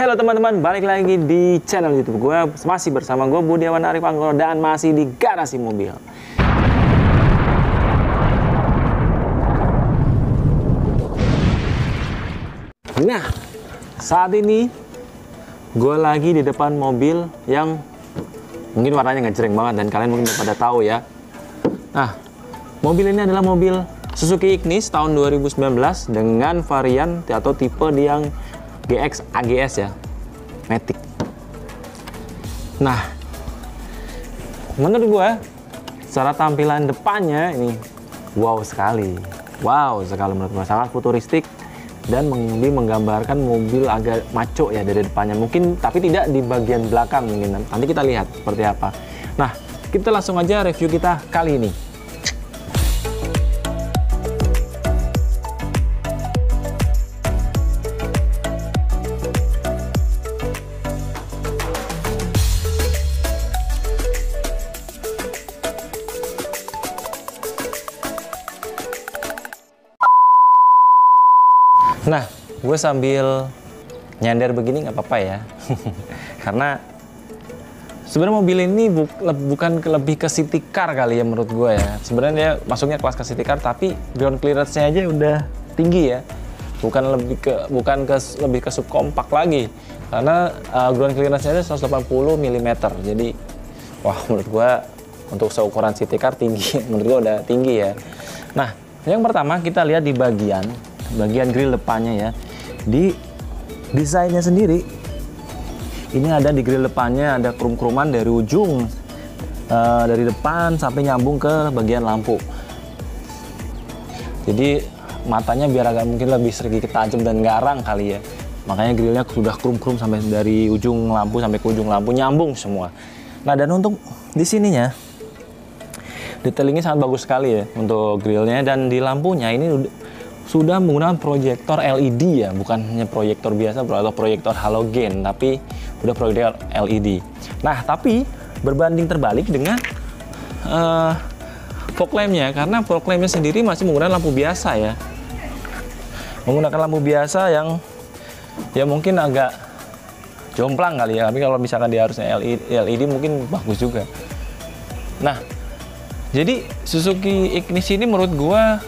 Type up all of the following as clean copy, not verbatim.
Halo teman-teman, balik lagi di channel YouTube gue. Masih bersama gue Budiawan Arif Anggoro dan masih di Garasi Mobil. Nah, saat ini gue lagi di depan mobil yang mungkin warnanya ngejreng banget dan kalian mungkin udah pada tahu ya. Nah, mobil ini adalah mobil Suzuki Ignis tahun 2019 dengan varian atau tipe yang GX AGS ya, Matic. Nah, menurut gue secara tampilan depannya ini wow sekali menurut gue, sangat futuristik dan menggambarkan mobil agak maco ya dari depannya mungkin, tapi tidak di bagian belakang mungkin. Nanti kita lihat seperti apa. Nah, kita langsung aja review kita kali ini. Nah, gue sambil nyender begini nggak apa-apa ya, karena sebenarnya mobil ini bukan lebih ke city car kali ya menurut gue ya. Sebenarnya dia masuknya kelas ke city car, tapi ground clearance-nya aja udah tinggi ya, bukan lebih ke subkompak lagi, karena ground clearance-nya 180 mm. Jadi, wah menurut gue untuk seukuran city car tinggi, menurut gue udah tinggi ya. Nah, yang pertama kita lihat di bagian grill depannya ya. Di desainnya sendiri ini ada di grill depannya ada krum-kruman dari ujung dari depan sampai nyambung ke bagian lampu. Jadi matanya biar agak mungkin lebih sedikit tajam dan garang kali ya. Makanya grillnya sudah krum-krum sampai dari ujung lampu sampai ke ujung lampu nyambung semua. Nah, dan untuk di sininya detailingnya sangat bagus sekali ya untuk grillnya, dan di lampunya ini sudah menggunakan proyektor LED ya, bukan hanya proyektor biasa atau proyektor halogen, tapi udah proyektor LED. Nah, tapi berbanding terbalik dengan fog lamp-nya, karena fog lamp-nya sendiri masih menggunakan lampu biasa ya, menggunakan lampu biasa yang ya mungkin agak jomplang kali ya, tapi kalau misalkan dia harusnya LED mungkin bagus juga. Nah, jadi Suzuki Ignis ini menurut gua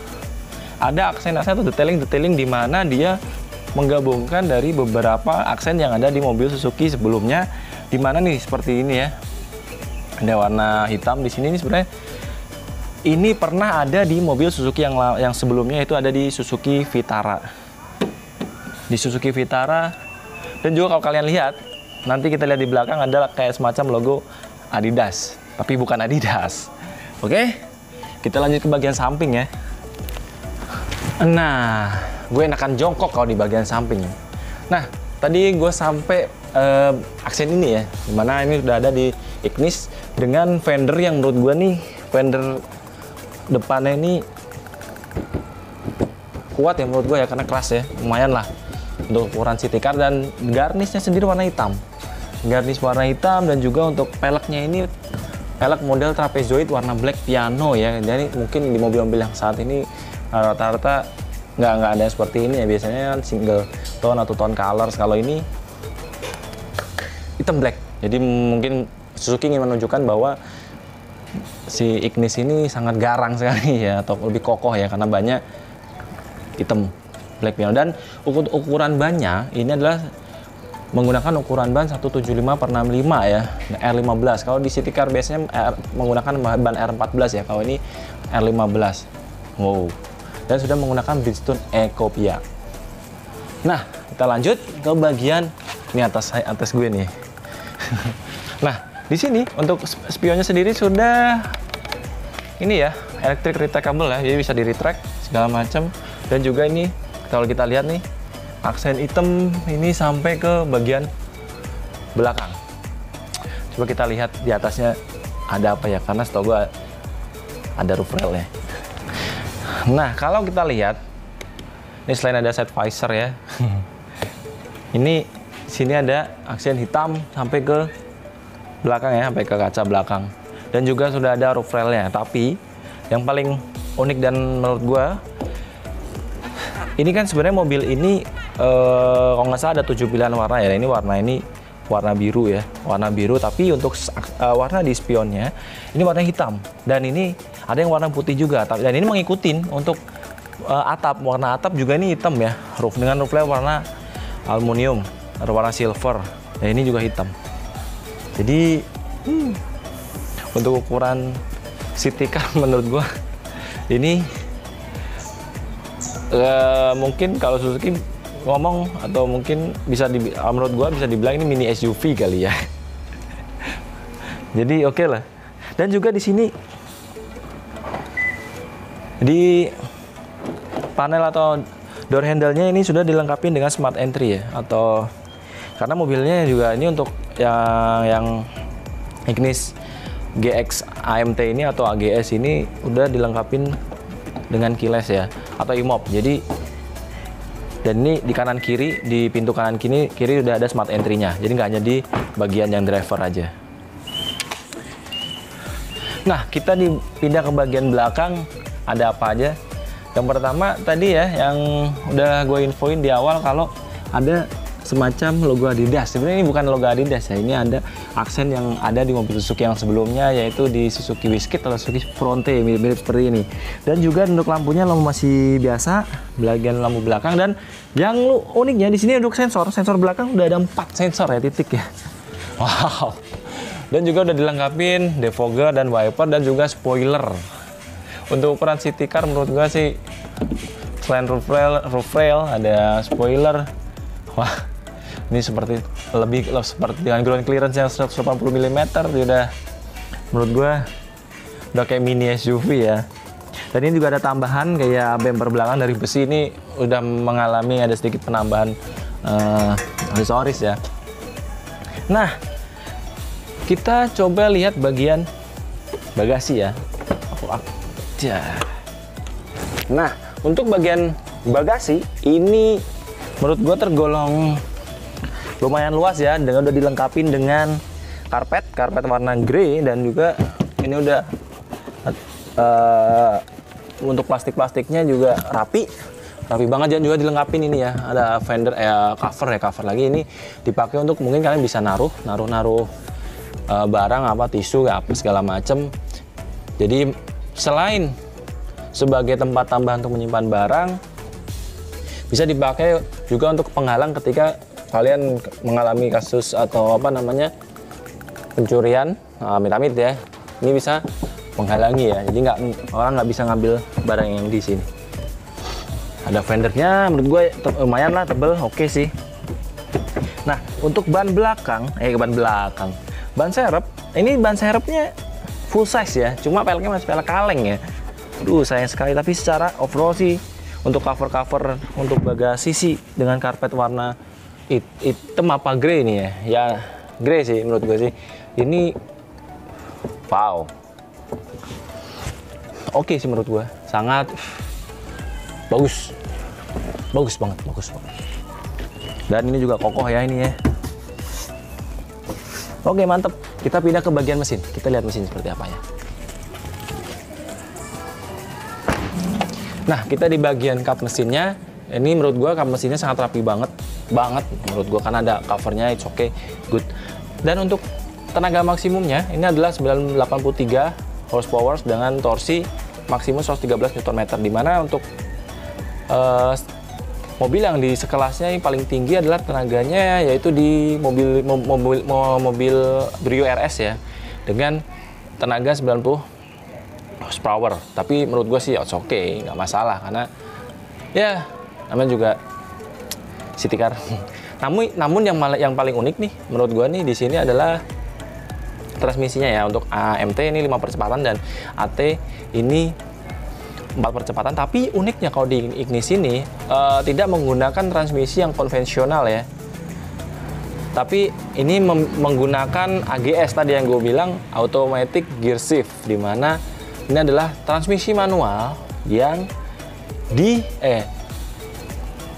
ada aksen-aksen atau detailing di mana dia menggabungkan dari beberapa aksen yang ada di mobil Suzuki sebelumnya, di mana nih seperti ini ya, ada warna hitam di sini. Ini sebenarnya ini pernah ada di mobil Suzuki yang sebelumnya, itu ada di Suzuki Vitara. Di Suzuki Vitara, dan juga kalau kalian lihat nanti kita lihat di belakang ada kayak semacam logo Adidas, tapi bukan Adidas. Oke, kita lanjut ke bagian samping ya. Nah, gue enakan jongkok kalau di bagian samping. Nah, tadi gue sampai aksen ini ya, dimana ini udah ada di Ignis dengan fender yang menurut gue nih, fender depannya ini kuat ya menurut gue ya, karena keras ya, lumayan lah untuk ukuran city car. Dan garnisnya sendiri warna hitam, garnis warna hitam, dan juga untuk peleknya ini pelek model trapezoid warna black piano ya. Jadi mungkin di mobil-mobil yang saat ini rata-rata nggak ada seperti ini ya, biasanya kan single tone atau tone colors. Kalau ini hitam black, jadi mungkin Suzuki ingin menunjukkan bahwa si Ignis ini sangat garang sekali ya, atau lebih kokoh ya, karena banyak hitam black piano. Dan ukuran bannya ini adalah menggunakan ukuran ban 175/65 ya, R15. Kalau di city car biasanya menggunakan ban R14 ya, kalau ini R15. Wow. Dan sudah menggunakan Bridgestone Ecopia. Nah, kita lanjut ke bagian ini atas gue nih. Nah, di sini untuk spionnya sendiri sudah ini ya, electric retractable ya, jadi bisa di retract segala macam. Dan juga ini kalau kita lihat nih, aksen hitam ini sampai ke bagian belakang. Coba kita lihat di atasnya ada apa ya, karena setahu gue ada roof rail ya. Nah, kalau kita lihat ini selain ada side visor ya, ini sini ada aksen hitam sampai ke belakang ya, sampai ke kaca belakang, dan juga sudah ada roof railnya. Tapi yang paling unik dan menurut gua Ini kan sebenarnya mobil ini kalau nggak salah ada 7 pilihan warna ya. Ini warna biru ya, warna biru. Tapi untuk warna di spionnya ini warna hitam. Dan ini ada yang warna putih juga. Dan ini mengikutin untuk atap. Warna atap juga ini hitam ya. Dengan roof rail warna aluminium, warna silver. Dan ini juga hitam. Jadi untuk ukuran city car menurut gua ini mungkin kalau Suzuki ngomong atau mungkin menurut gua bisa dibilang ini mini SUV kali ya. Jadi oke lah. Dan juga di sini di panel atau door handle-nya ini sudah dilengkapi dengan smart entry ya, atau karena mobilnya juga ini untuk yang Ignis GX AMT ini atau AGS ini udah dilengkapin dengan keyless ya, atau e-mop. Jadi dan ini di kanan kiri, di pintu kanan kiri udah ada smart entry-nya. Jadi nggak hanya di bagian yang driver aja. Nah, kita dipindah ke bagian belakang, ada apa aja? Yang pertama tadi ya, yang udah gue infoin di awal kalau ada semacam logo Adidas. Sebenarnya ini bukan logo Adidas ya, ini ada aksen yang ada di mobil Suzuki yang sebelumnya, yaitu di Suzuki Wiskit atau Suzuki Fronte, mirip seperti ini. Dan juga untuk lampunya lampu masih biasa, bagian lampu belakang. Dan yang uniknya di sini untuk sensor belakang udah ada 4 sensor ya, titik ya. Wow. Dan juga udah dilengkapin defogger dan wiper dan juga spoiler. Untuk ukuran city car menurut gua sih selain roof rail ada spoiler. Wah, ini seperti dengan ground clearance yang 180 mm, dia udah menurut gua udah kayak mini SUV ya. Dan ini juga ada tambahan kayak bumper belakang dari besi, ini udah mengalami ada sedikit penambahan aksesoris ya. Nah, kita coba lihat bagian bagasi ya. Nah, untuk bagian bagasi ini menurut gue tergolong lumayan luas ya, dengan udah dilengkapi dengan karpet warna grey, dan juga ini udah untuk plastiknya juga rapi banget, dan juga dilengkapin ini ya, ada fender cover lagi. Ini dipakai untuk mungkin kalian bisa naruh barang apa, tisu apa segala macem. Jadi selain sebagai tempat tambahan untuk menyimpan barang, bisa dipakai juga untuk penghalang ketika kalian mengalami kasus atau pencurian, amit-amit ya. Ini bisa menghalangi ya, jadi orang nggak bisa ngambil barang yang di sini. Ada fendernya, menurut gue lumayan lah, tebel, oke sih. Nah, untuk ban serep, ini ban serepnya full size ya, cuma peleknya masih pelek kaleng ya. Aduh, sayang sekali. Tapi secara overall sih, untuk cover untuk bagasi sih dengan karpet warna hitam apa grey ini ya, ya grey sih menurut gue sih. Ini wow, oke sih menurut gue, sangat bagus banget. Dan ini juga kokoh ya ini ya. Oke, mantep. Kita pindah ke bagian mesin. Kita lihat mesin seperti apa ya. Nah, kita di bagian kap mesinnya. Ini menurut gua kap mesinnya sangat rapi banget menurut gua, karena ada covernya. It's okay, good. Dan untuk tenaga maksimumnya ini adalah 983 horsepower dengan torsi maksimum 113 Nm, dimana untuk mobil yang di sekelasnya yang paling tinggi adalah tenaganya, yaitu di mobil Brio RS ya, dengan tenaga 90 horsepower. Tapi menurut gue sih oke, nggak masalah, karena ya namanya juga city car. Namun yang paling unik nih menurut gue nih di sini adalah transmisinya ya. Untuk AMT ini 5 percepatan dan AT ini 4 percepatan. Tapi uniknya kalau di Ignis ini tidak menggunakan transmisi yang konvensional ya, tapi ini menggunakan AGS tadi yang gue bilang, automatic gear shift, dimana ini adalah transmisi manual yang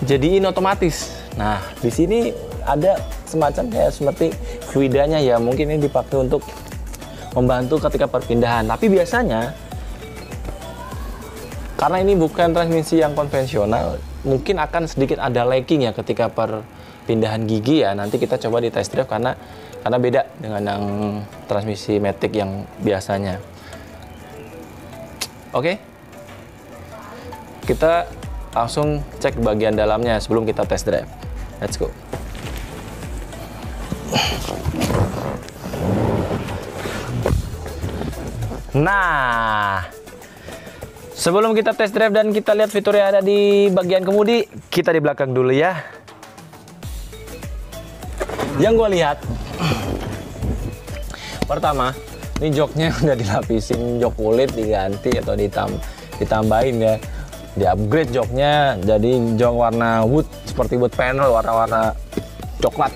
jadiin otomatis. Nah, di sini ada semacam kayak seperti fluidanya ya, mungkin ini dipakai untuk membantu ketika perpindahan. Tapi biasanya karena ini bukan transmisi yang konvensional, mungkin akan sedikit ada lagging ya ketika perpindahan gigi ya. Nanti kita coba di test drive karena beda dengan yang transmisi Matic yang biasanya. Oke, kita langsung cek bagian dalamnya sebelum kita test drive. Let's go. Nah, sebelum kita test drive dan kita lihat fitur yang ada di bagian kemudi, kita di belakang dulu ya. Yang gue lihat, pertama, ini joknya udah dilapisin jok kulit, diganti atau ditambahin ya, di upgrade joknya jadi jok warna wood seperti wood panel warna-warna coklat.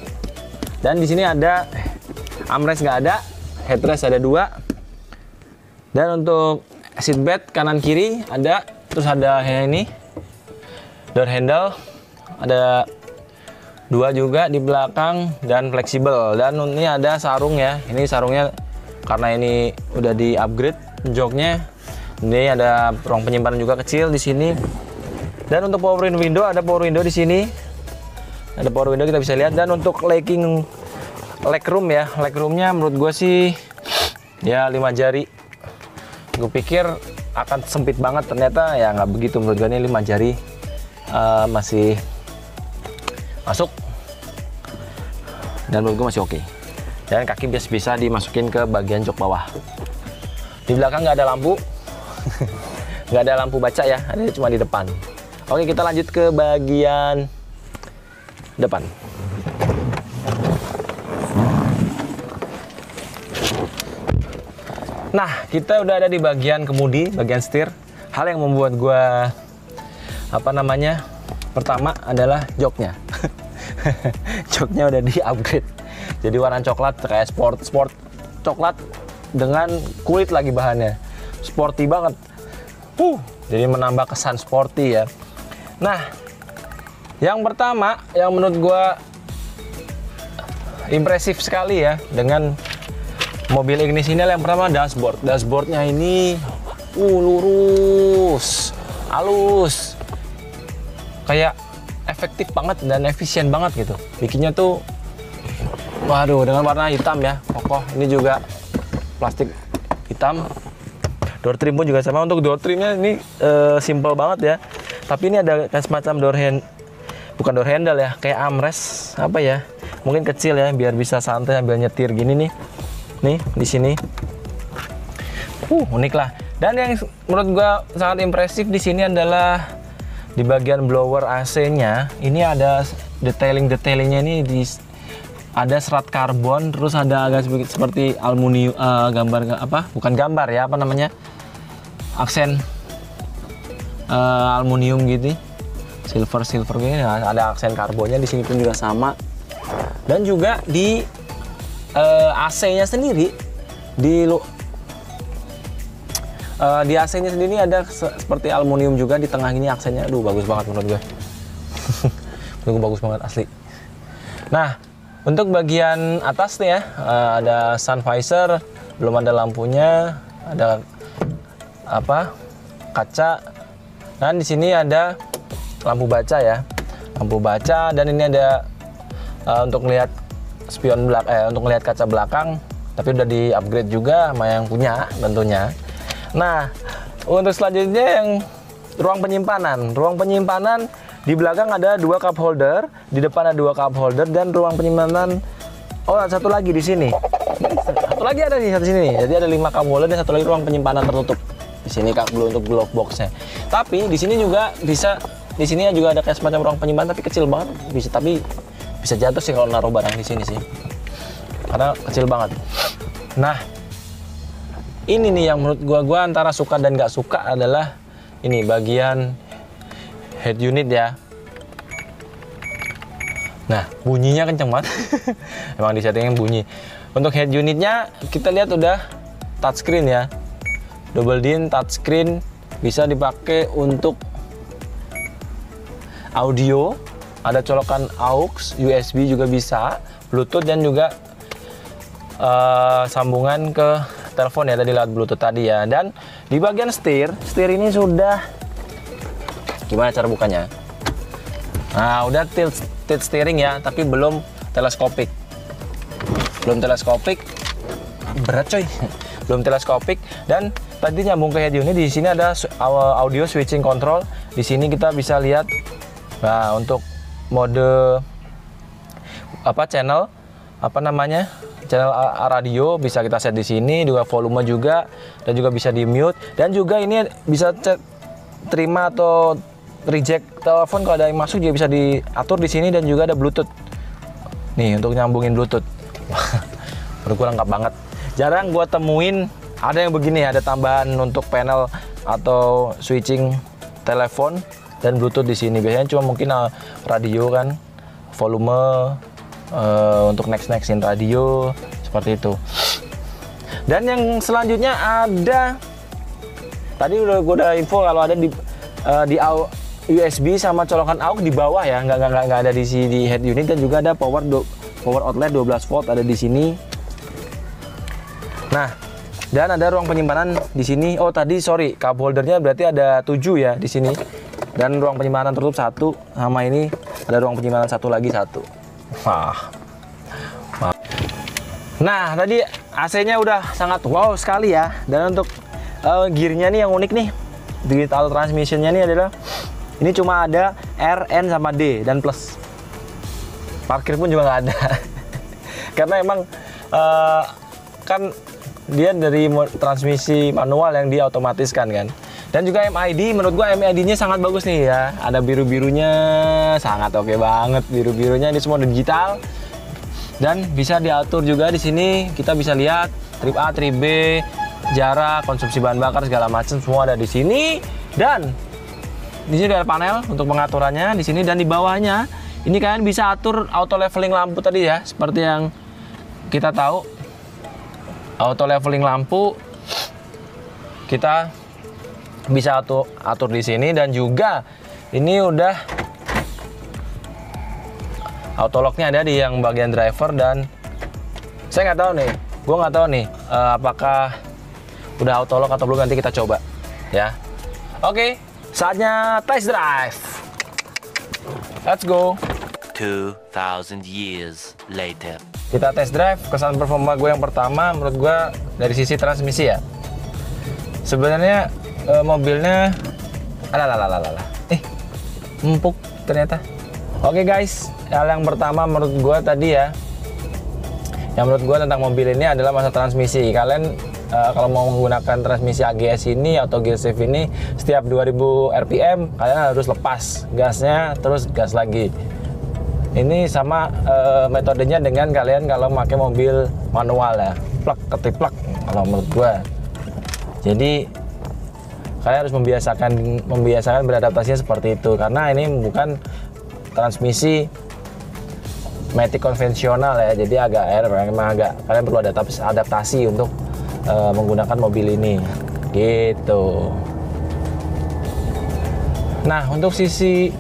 Dan di sini ada armrest nggak ada, headrest ada 2. Dan untuk seatbelt kanan kiri ada, terus ada ini door handle ada 2 juga di belakang dan fleksibel. Dan ini ada sarung ya, ini sarungnya karena ini udah di upgrade joknya. Ini ada ruang penyimpanan juga kecil di sini. Dan untuk power window ada power window di sini, ada power window kita bisa lihat. Dan untuk legroom ya, legroomnya menurut gue sih ya 5 jari. Gue pikir akan sempit banget, ternyata ya nggak begitu. Menurut gue ini 5 jari masih masuk, dan menurut gue masih oke. Dan kaki bisa dimasukin ke bagian jok bawah. Di belakang nggak ada lampu, nggak ada lampu baca ya, ada cuma di depan. Oke, kita lanjut ke bagian depan. Nah, kita udah ada di bagian kemudi, bagian setir. Hal yang membuat gua pertama adalah joknya. Joknya udah di upgrade. Jadi warna coklat kayak sport coklat dengan kulit lagi bahannya. Sporty banget. Jadi menambah kesan sporty ya. Nah, yang pertama yang menurut gua impresif sekali ya dengan mobil Ignis ini, yang pertama dashboardnya ini lurus, halus, kayak efektif banget dan efisien banget gitu. Bikinnya tuh, waduh, dengan warna hitam ya, kokoh. Ini juga plastik hitam. Door trim pun juga sama. Untuk door trimnya ini simple banget ya. Tapi ini ada semacam bukan door handle ya, kayak armrest apa ya? Mungkin kecil ya, biar bisa santai sambil nyetir gini nih. Nih di sini, unik lah. Dan yang menurut gua sangat impresif di sini adalah di bagian blower AC-nya. Ini ada detailing-detailingnya ini ada serat karbon, terus ada agak seperti aluminium, bukan gambar ya, aksen aluminium gitu, silver gini. Ada aksen karbonnya di sini pun juga sama. Dan juga di AC-nya sendiri di AC-nya sendiri ada seperti aluminium juga di tengah ini aksennya. Aduh, bagus banget menurut gue. Menurut gue bagus banget asli. Nah, untuk bagian atas nih ya, ada sun visor, belum ada lampunya, ada kaca. Dan di sini ada lampu baca ya, lampu baca. Dan ini ada untuk melihat spion untuk melihat kaca belakang, tapi udah di upgrade juga sama yang punya tentunya. Nah, untuk selanjutnya yang ruang penyimpanan di belakang ada 2 cup holder, di depan ada 2 cup holder, dan ruang penyimpanan satu lagi di sini. Satu lagi ada di sini. Jadi ada 5 cup holder dan satu lagi ruang penyimpanan tertutup. Di sini untuk glove boxnya. Tapi di sini juga bisa, di sini juga ada kayak semacam ruang penyimpanan tapi kecil banget. Bisa jatuh sih kalau naruh barang di sini sih, karena kecil banget. Nah, ini nih yang menurut gua antara suka dan nggak suka adalah ini bagian head unit ya. Nah, bunyinya kenceng banget. Emang di settingnya bunyi. Untuk head unitnya kita lihat udah touchscreen ya, double din touchscreen, bisa dipakai untuk audio. Ada colokan aux, USB juga bisa, Bluetooth, dan juga sambungan ke telepon ya, tadi lewat Bluetooth tadi ya. Dan di bagian setir ini sudah, gimana cara bukanya? Nah, udah tilt steering ya, tapi belum teleskopik. Belum teleskopik. Berat coy. Belum teleskopik. Dan tadi nyambung ke head unit, di sini ada audio switching control. Di sini kita bisa lihat, nah, untuk mode channel channel radio bisa kita set di sini, juga volume juga, dan juga bisa di mute, dan juga ini bisa terima atau reject telepon kalau ada yang masuk juga bisa diatur di sini, dan juga ada Bluetooth. Nih untuk nyambungin Bluetooth. Menurut gue lengkap banget. Jarang gue temuin ada yang begini, ada tambahan untuk panel atau switching telepon dan Bluetooth di sini. Biasanya cuma mungkin radio kan, volume untuk nextin radio seperti itu. Dan yang selanjutnya ada, tadi gue udah info kalau ada di USB sama colokan aux di bawah ya, nggak ada di head unit, dan juga ada power outlet 12 volt ada di sini. Nah, dan ada ruang penyimpanan di sini. Oh tadi sorry, cup holdernya berarti ada 7 ya di sini. Dan ruang penyimpanan tertutup 1, sama ini ada ruang penyimpanan 1 lagi 1. Wah. Nah tadi AC-nya udah sangat wow sekali ya. Dan untuk gearnya nih yang unik nih, digital transmissionnya nih adalah ini cuma ada R, N sama D dan plus. Parkir pun juga nggak ada. Karena emang kan dia dari transmisi manual yang diotomatiskan kan. Dan juga MID, menurut gua MID-nya sangat bagus nih ya. Ada biru-birunya, sangat oke banget. Biru-birunya ini semua digital. Dan bisa diatur juga di sini. Kita bisa lihat trip A, trip B, jarak, konsumsi bahan bakar segala macam semua ada di sini. Dan di sini ada panel untuk pengaturannya di sini, dan di bawahnya ini kalian bisa atur auto leveling lampu tadi ya, seperti yang kita tahu. Auto leveling lampu kita bisa atur di sini, dan juga ini udah auto locknya ada di yang bagian driver. Dan saya nggak tahu nih, gue nggak tahu nih apakah udah auto lock atau belum, nanti kita coba ya. Oke, saatnya test drive. Let's go. 2000 years later. Kita test drive. Kesan performa gue yang pertama, menurut gue dari sisi transmisi ya. Sebenarnya mobilnya empuk ternyata. Oke guys, hal yang pertama menurut gue tadi ya, yang menurut gue tentang mobil ini adalah masa transmisi. Kalian kalau mau menggunakan transmisi AGS ini atau gear shift ini, setiap 2000 rpm kalian harus lepas gasnya terus gas lagi. Ini sama metodenya dengan kalian kalau pakai mobil manual ya, plak ketiplak kalau menurut gue. Jadi kalian harus membiasakan beradaptasinya seperti itu, karena ini bukan transmisi matic konvensional ya, jadi memang agak kalian perlu adaptasi untuk menggunakan mobil ini gitu. Nah untuk sisi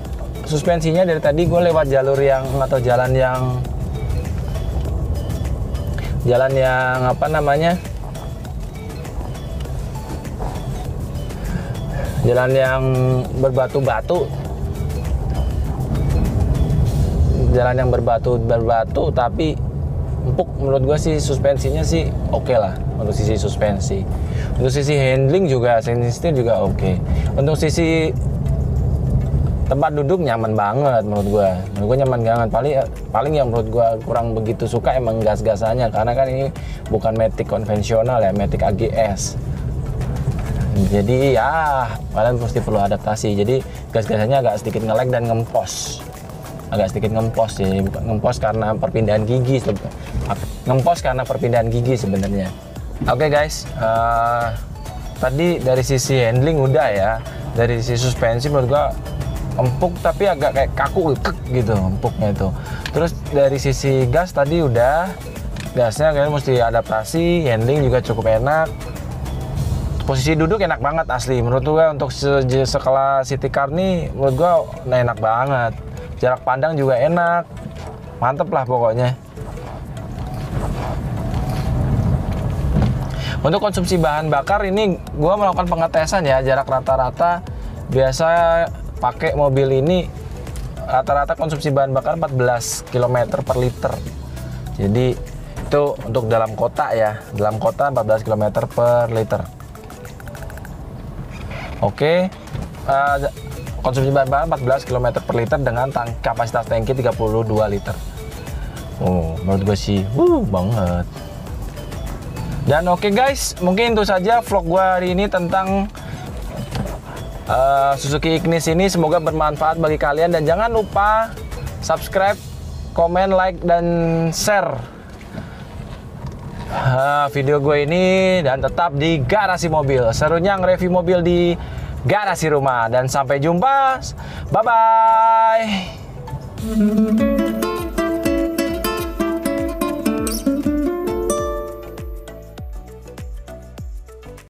suspensinya, dari tadi gue lewat jalur yang atau jalan yang jalan yang berbatu-batu, tapi empuk. Menurut gue sih suspensinya sih oke lah untuk sisi suspensi. Untuk sisi handling juga, setir juga oke. Untuk sisi tempat duduk nyaman banget menurut gue nyaman banget. Paling yang menurut gue kurang begitu suka emang gas-gasannya, karena kan ini bukan matic konvensional ya, matic AGS. Jadi ya kalian pasti perlu adaptasi. Jadi gas-gasannya agak sedikit nge-lag dan ngempos. Jadi bukan ngempos karena perpindahan gigi. Sebenarnya. Oke guys, tadi dari sisi handling udah ya. Dari sisi suspensi menurut gua empuk, tapi agak kayak kaku gitu empuknya itu. Terus dari sisi gas tadi udah, gasnya kalian mesti adaptasi. Handling juga cukup enak. Posisi duduk enak banget asli. Menurut gua untuk sekelas city car nih, menurut gua enak banget. Jarak pandang juga enak, mantep lah pokoknya. Untuk konsumsi bahan bakar ini gua melakukan pengetesan ya, jarak rata-rata biasa pakai mobil ini rata-rata konsumsi bahan bakar 14 km per liter. Jadi itu untuk dalam kota ya, dalam kota 14 km per liter. Oke, konsumsi bahan bakar 14 km per liter dengan kapasitas tangki 32 liter. Oh, menurut gue sih, banget. Dan oke guys, mungkin itu saja vlog gue hari ini tentang Suzuki Ignis ini. Semoga bermanfaat bagi kalian dan jangan lupa subscribe, komen, like, dan share video gue ini, dan tetap di Garasi Mobil. Serunya nge-review mobil di garasi rumah. Dan sampai jumpa, bye bye.